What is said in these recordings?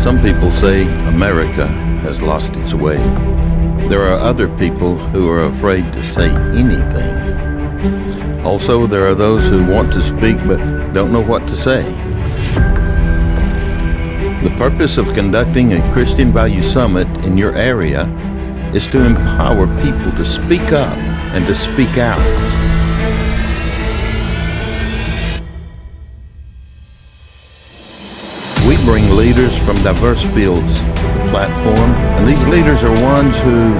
Some people say America has lost its way. There are other people who are afraid to say anything. Also, there are those who want to speak but don't know what to say. The purpose of conducting a Christian Value Summit in your area is to empower people to speak up and to speak out. We bring leaders from diverse fields to the platform, and these leaders are ones who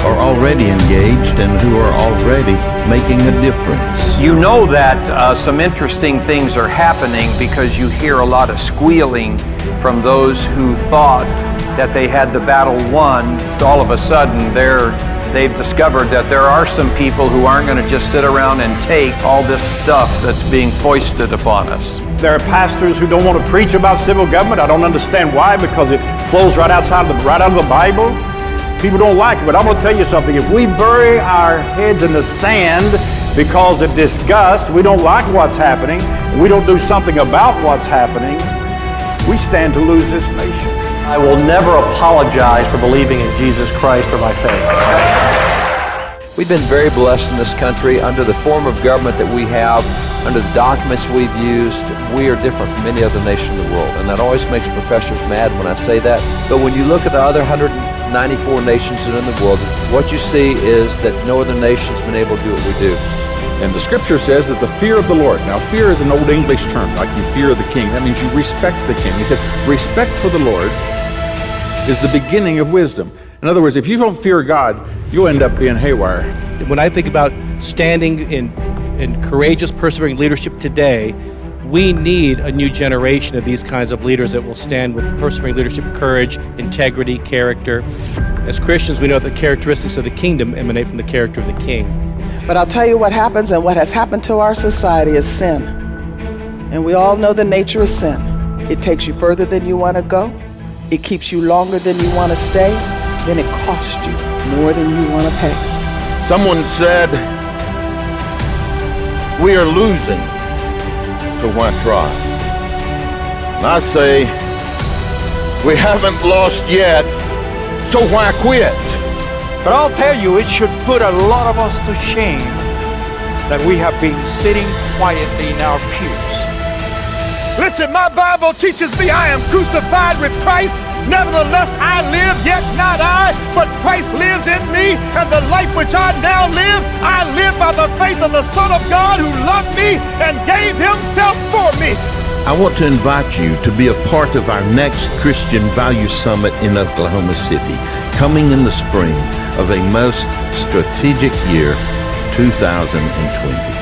are already engaged and who are already making a difference. You know that some interesting things are happening because you hear a lot of squealing from those who thought that they had the battle won. All of a sudden they've discovered that there are some people who aren't going to just sit around and take all this stuff that's being foisted upon us. There are pastors who don't want to preach about civil government. I don't understand why, because it flows right out of the Bible. People don't like it, but I'm going to tell you something. If we bury our heads in the sand because of disgust, we don't like what's happening, we don't do something about what's happening, we stand to lose this nation. I will never apologize for believing in Jesus Christ or my faith. We've been very blessed in this country under the form of government that we have, under the documents we've used. We are different from any other nation in the world, and that always makes professors mad when I say that. But when you look at the other 194 nations that are in the world, what you see is that no other nation's been able to do what we do. And the scripture says that the fear of the Lord, now fear is an old English term, like you fear the king. That means you respect the king. He says, respect for the Lord is the beginning of wisdom. In other words, if you don't fear God, you'll end up being haywire. When I think about standing in courageous, persevering leadership today, we need a new generation of these kinds of leaders that will stand with persevering leadership, courage, integrity, character. As Christians, we know that the characteristics of the kingdom emanate from the character of the king. But I'll tell you what happens, and what has happened to our society is sin. And we all know the nature of sin. It takes you further than you want to go. It keeps you longer than you want to stay. Then it costs you more than you want to pay. Someone said, we are losing, so why try? And I say, we haven't lost yet, so why quit? But I'll tell you, it should put a lot of us to shame that we have been sitting quietly in our pews. Listen, my Bible teaches me I am crucified with Christ. Nevertheless, I live, yet not I, but Christ lives in me. And the life which I now live, I live by the faith of the Son of God who loved me and gave himself for me. I want to invite you to be a part of our next Christian Value Summit in Oklahoma City, coming in the spring of a most strategic year, 2020.